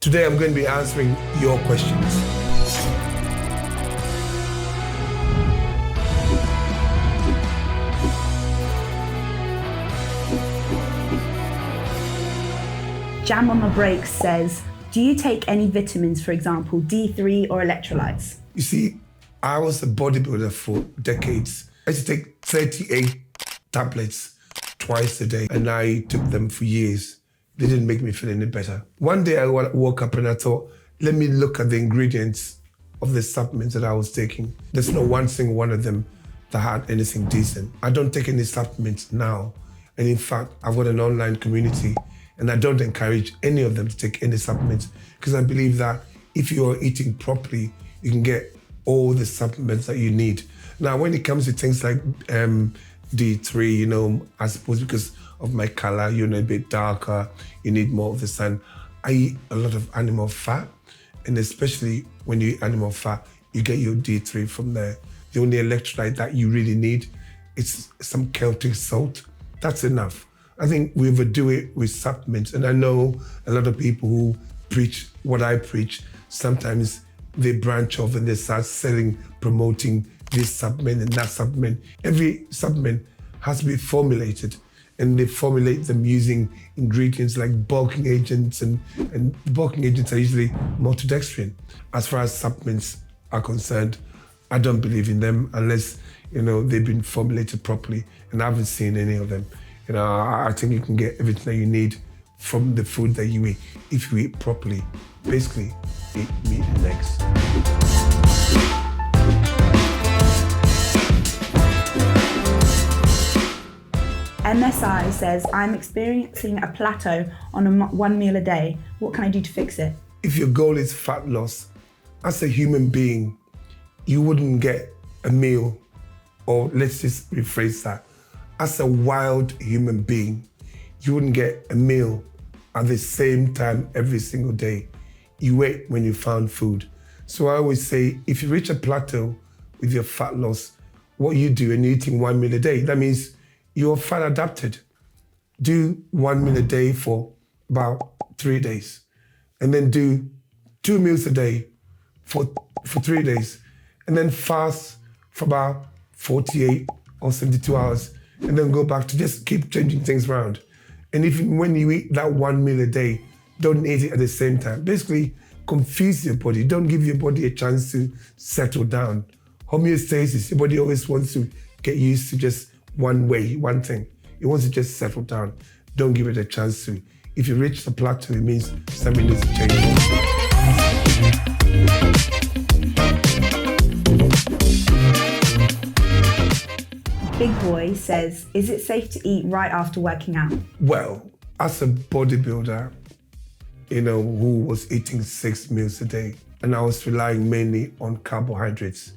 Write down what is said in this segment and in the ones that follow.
Today I'm going to be answering your questions. Jam on the Brakes says, do you take any vitamins, for example, D3 or electrolytes? You see, I was a bodybuilder for decades. I used to take 38 tablets twice a day, and I took them for years. They didn't make me feel any better. One day I woke up and I thought, let me look at the ingredients of the supplements that I was taking. There's not one single one of them that had anything decent. I don't take any supplements now. And in fact, I've got an online community and I don't encourage any of them to take any supplements because I believe that if you are eating properly, you can get all the supplements that you need. Now, when it comes to things like D3, I suppose because of my color, you're a bit darker, you need more of the sun. I eat a lot of animal fat, and especially when you eat animal fat, you get your D3 from there. The only electrolyte that you really need is some Celtic salt. That's enough. I think we overdo it with supplements, and I know a lot of people who preach what I preach. Sometimes they branch off and they start selling, promoting this supplement and that supplement. Every supplement has to be formulated, and they formulate them using ingredients like bulking agents, and bulking agents are usually maltodextrin. As far as supplements are concerned, I don't believe in them unless they've been formulated properly, and I haven't seen any of them. I think you can get everything that you need from the food that you eat if you eat properly. Basically, eat meat and eggs. MSI says, I'm experiencing a plateau on one meal a day. What can I do to fix it? If your goal is fat loss, as a human being, you wouldn't get a meal, or let's just rephrase that. As a wild human being, you wouldn't get a meal at the same time every single day. You ate when you found food. So I always say, if you reach a plateau with your fat loss, what you do and you're eating one meal a day, that means you're fat adapted. Do 1 meal a day for about 3 days, and then do 2 meals a day for 3 days, and then fast for about 48 or 72 hours, and then go back to just keep changing things around. And when you eat that 1 meal a day, don't eat it at the same time. Basically, confuse your body. Don't give your body a chance to settle down. Homeostasis, your body always wants to get used to just one thing. It wants to just settle down. Don't give it a chance to. If you reach the plateau, it means something needs to change. Big Boy says, is it safe to eat right after working out? Well, as a bodybuilder, who was eating 6 meals a day, and I was relying mainly on carbohydrates,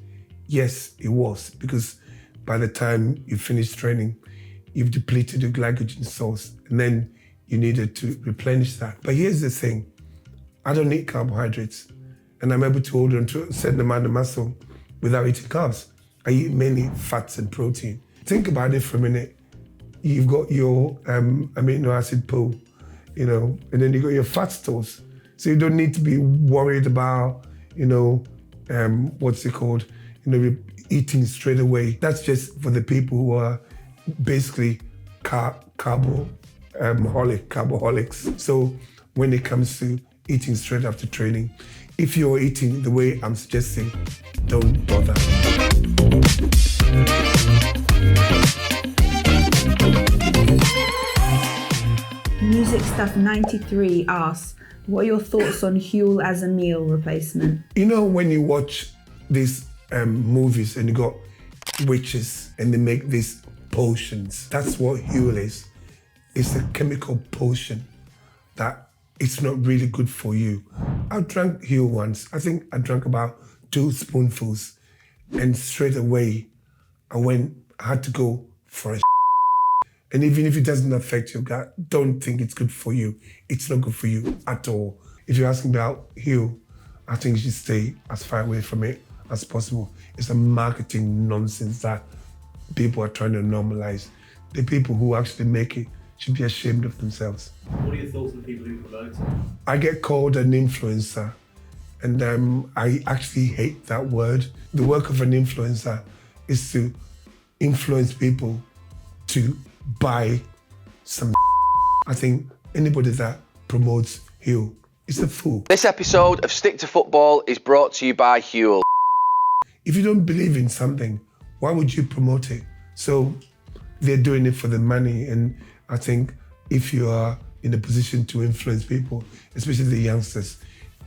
yes, it was, because by the time you finish training, you've depleted your glycogen stores, and then you needed to replenish that. But here's the thing, I don't eat carbohydrates, and I'm able to hold on to a certain amount of muscle without eating carbs. I eat mainly fats and protein. Think about it for a minute. You've got your amino acid pool, and then you got your fat stores. So you don't need to be worried about, what's it called, eating straight away. That's just for the people who are basically carboholics. So when it comes to eating straight after training, if you're eating the way I'm suggesting, don't bother. Music Stuff 93 asks, what are your thoughts on Huel as a meal replacement? When you watch these movies and you got witches and they make these potions, that's what Huel is. It's a chemical potion that it's not really good for you. I drank Huel once. I think I drank about 2 spoonfuls, and straight away I had to go for a And even if it doesn't affect your gut, don't think it's good for you. It's not good for you at all. If you're asking about Huel, I think you should stay as far away from it as possible. It's a marketing nonsense that people are trying to normalize. The people who actually make it should be ashamed of themselves. What are your thoughts on the people who promote it? I get called an influencer, and I actually hate that word. The work of an influencer is to influence people to buy some. I think anybody that promotes Huel is a fool. This episode of Stick to Football is brought to you by Huel. If you don't believe in something, why would you promote it? So they're doing it for the money, and I think if you are in a position to influence people, especially the youngsters,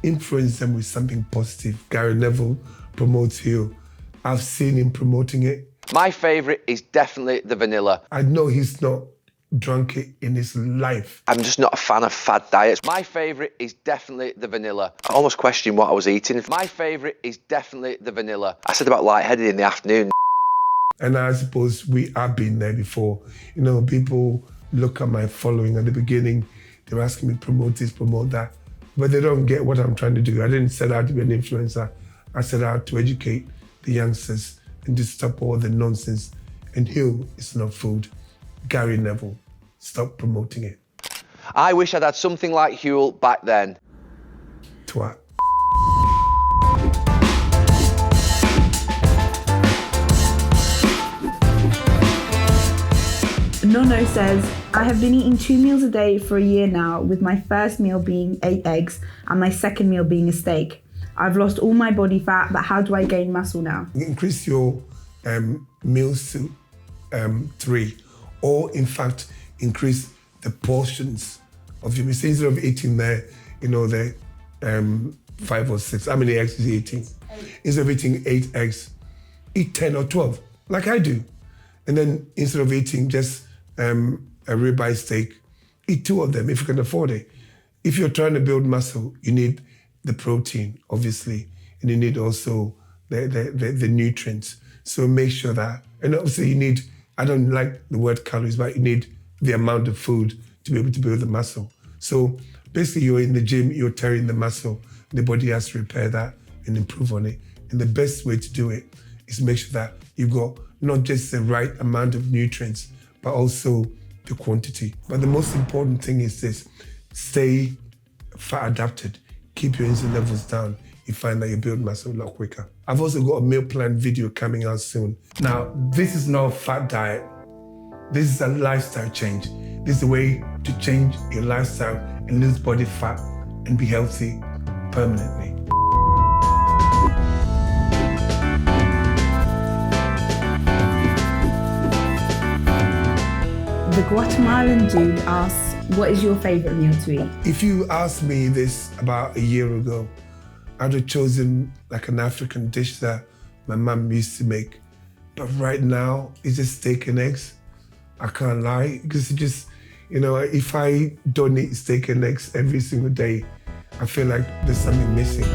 influence them with something positive. Gary Neville promotes Huel. I've seen him promoting it. My favourite is definitely the vanilla. I know he's not drunk it in his life. I'm just not a fan of fad diets. My favourite is definitely the vanilla. I almost questioned what I was eating. My favourite is definitely the vanilla. I said about lightheaded in the afternoon. And I suppose we have been there before. You know, people look at my following at the beginning, they're asking me promote this, promote that, but they don't get what I'm trying to do. I didn't set out to be an influencer. I set out to educate the youngsters and to stop all the nonsense. And Huel is not food. Gary Neville, stop promoting it. I wish I'd had something like Huel back then. Twat. Nono says, I have been eating 2 meals a day for a year now, with my first meal being 8 eggs and my second meal being a steak. I've lost all my body fat, but how do I gain muscle now? Increase your meals to 3, or in fact, increase the portions of your meals. Instead of eating the 5 or 6, how many eggs is he eating? 8. Instead of eating 8 eggs, eat 10 or 12, like I do. And then instead of eating just a ribeye steak, eat 2 of them if you can afford it. If you're trying to build muscle, you need the protein, obviously, and you need also the nutrients. So make sure that, and obviously you need, I don't like the word calories, but you need the amount of food to be able to build the muscle. So basically you're in the gym, you're tearing the muscle, the body has to repair that and improve on it. And the best way to do it is make sure that you've got not just the right amount of nutrients, but also the quantity. But the most important thing is this: stay fat adapted, keep your insulin levels down. You find that you build muscle a lot quicker. I've also got a meal plan video coming out soon. Now, this is not a fat diet. This is a lifestyle change. This is a way to change your lifestyle and lose body fat and be healthy permanently. The Guatemalan dude asks, what is your favourite meal to eat? If you asked me this about a year ago, I'd have chosen like an African dish that my mum used to make. But right now, it's just steak and eggs. I can't lie, because it just, if I don't eat steak and eggs every single day, I feel like there's something missing.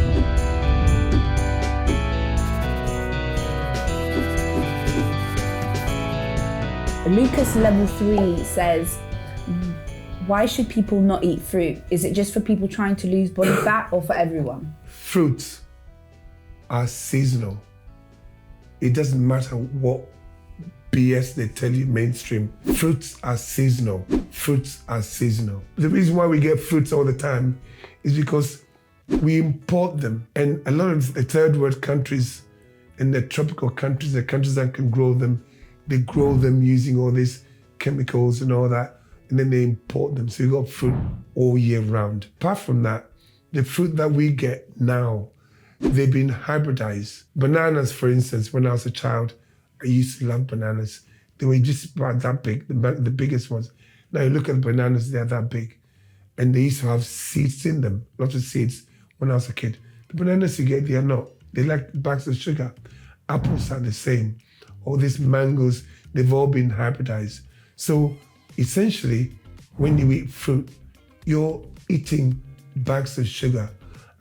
Lucas Level 3 says, why should people not eat fruit? Is it just for people trying to lose body fat or for everyone? Fruits are seasonal. It doesn't matter what BS they tell you mainstream. Fruits are seasonal. Fruits are seasonal. The reason why we get fruits all the time is because we import them. And a lot of the third world countries and the tropical countries, the countries that can grow them, they grow them using all these chemicals and all that, and then they import them. So you got fruit all year round. Apart from that, the fruit that we get now, they've been hybridized. Bananas, for instance, when I was a child, I used to love bananas. They were just about that big, the biggest ones. Now you look at the bananas, they're that big. And they used to have seeds in them, lots of seeds when I was a kid. The bananas you get, they are not. They like bags of sugar. Apples are the same. All these mangoes, they've all been hybridized. So essentially, when you eat fruit, you're eating bags of sugar.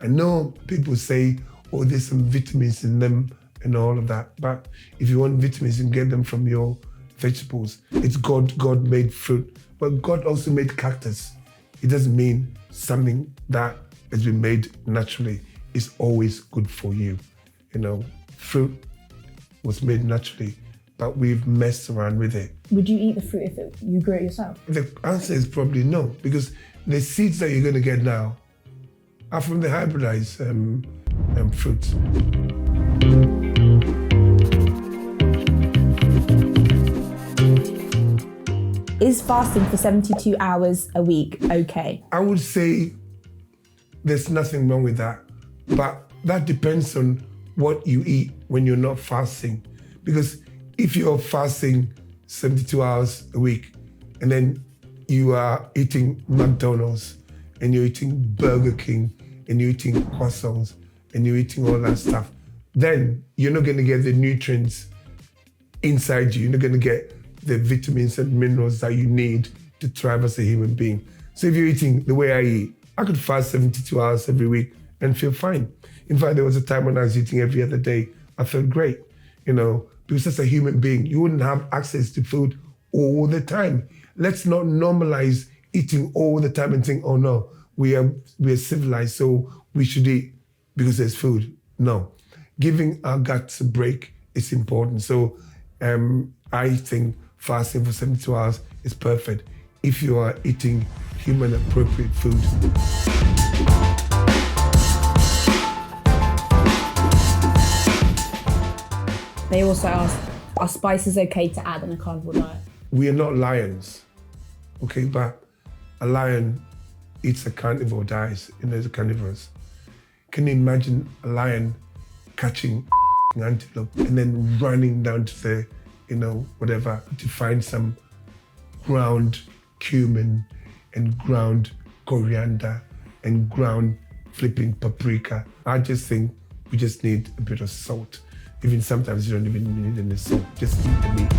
I know people say, oh, there's some vitamins in them and all of that. But if you want vitamins, you can get them from your vegetables. It's God made fruit. But God also made cactus. It doesn't mean something that has been made naturally is always good for you. Fruit was made naturally but we've messed around with it. Would you eat the fruit if you grew it yourself? The answer is probably no, because the seeds that you're going to get now are from the hybridized fruits. Is fasting for 72 hours a week okay? I would say there's nothing wrong with that, but that depends on what you eat when you're not fasting. Because if you're fasting 72 hours a week and then you are eating McDonald's and you're eating Burger King and you're eating croissants and you're eating all that stuff, then you're not going to get the nutrients inside you. You're not going to get the vitamins and minerals that you need to thrive as a human being. So if you're eating the way I eat, I could fast 72 hours every week and feel fine. In fact, there was a time when I was eating every other day. I felt great, because as a human being, you wouldn't have access to food all the time. Let's not normalize eating all the time and think, oh no, we are civilized, so we should eat because there's food. No, giving our guts a break is important. So I think fasting for 72 hours is perfect if you are eating human appropriate food. They also ask, are spices okay to add in a carnivore diet? We are not lions, okay? But a lion eats a carnivore diet, as a carnivorous. Can you imagine a lion catching an antelope and then running down to the, whatever, to find some ground cumin and ground coriander and ground flipping paprika? I just think we just need a bit of salt. Even sometimes you don't even need any salt, just eat the meat.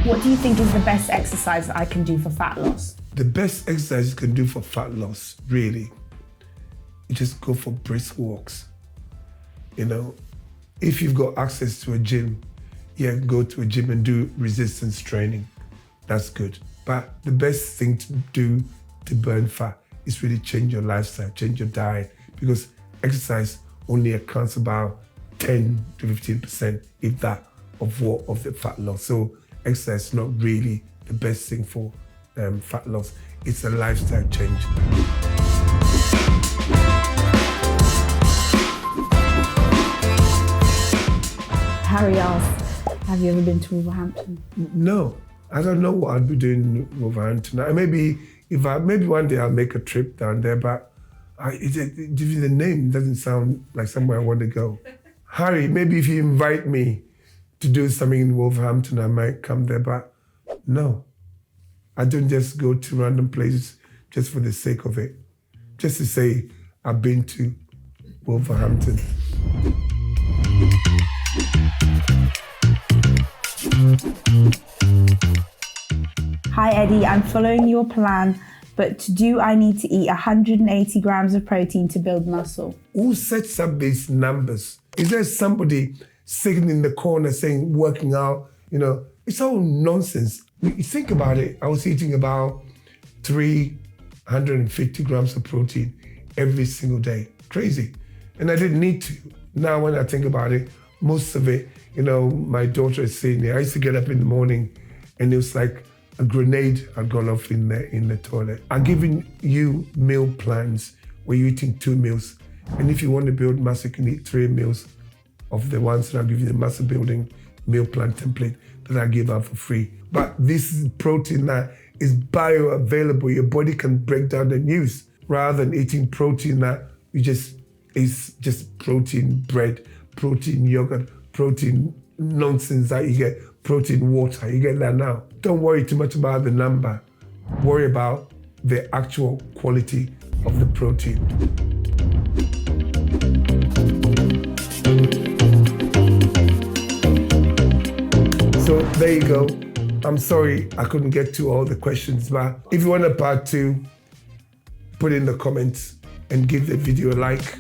What do you think is the best exercise that I can do for fat loss? The best exercise you can do for fat loss, really, you just go for brisk walks. If you've got access to a gym, go to a gym and do resistance training. That's good. But the best thing to do to burn fat is really change your lifestyle, change your diet, because exercise only accounts about 10 to 15%, if that, of the fat loss. So exercise is not really the best thing for fat loss. It's a lifestyle change. Harry asks, have you ever been to Wolverhampton? No, I don't know what I'd be doing in Wolverhampton. Maybe one day I'll make a trip down there, but the name doesn't sound like somewhere I want to go. Harry, maybe if you invite me to do something in Wolverhampton, I might come there, but no. I don't just go to random places just for the sake of it. Just to say, I've been to Wolverhampton. Hi Eddie, I'm following your plan, but do I need to eat 180 grams of protein to build muscle? Who sets up these numbers? Is there somebody sitting in the corner saying, working out, it's all nonsense. You think about it, I was eating about 350 grams of protein every single day. Crazy. And I didn't need to. Now when I think about it, most of it, my daughter is saying it. I used to get up in the morning and it was like a grenade had gone off in the toilet. I'm giving you meal plans where you're eating 2 meals. And if you want to build muscle, you can eat 3 meals of the ones that I'll give you the muscle building meal plan template that I give out for free. But this is protein that is bioavailable. Your body can break down and use, rather than eating protein that is just protein bread, protein yogurt, protein nonsense that you get, protein water. You get that now. Don't worry too much about the number. Worry about the actual quality of the protein. So there you go. I'm sorry I couldn't get to all the questions, but if you want a part 2, put in the comments and give the video a like.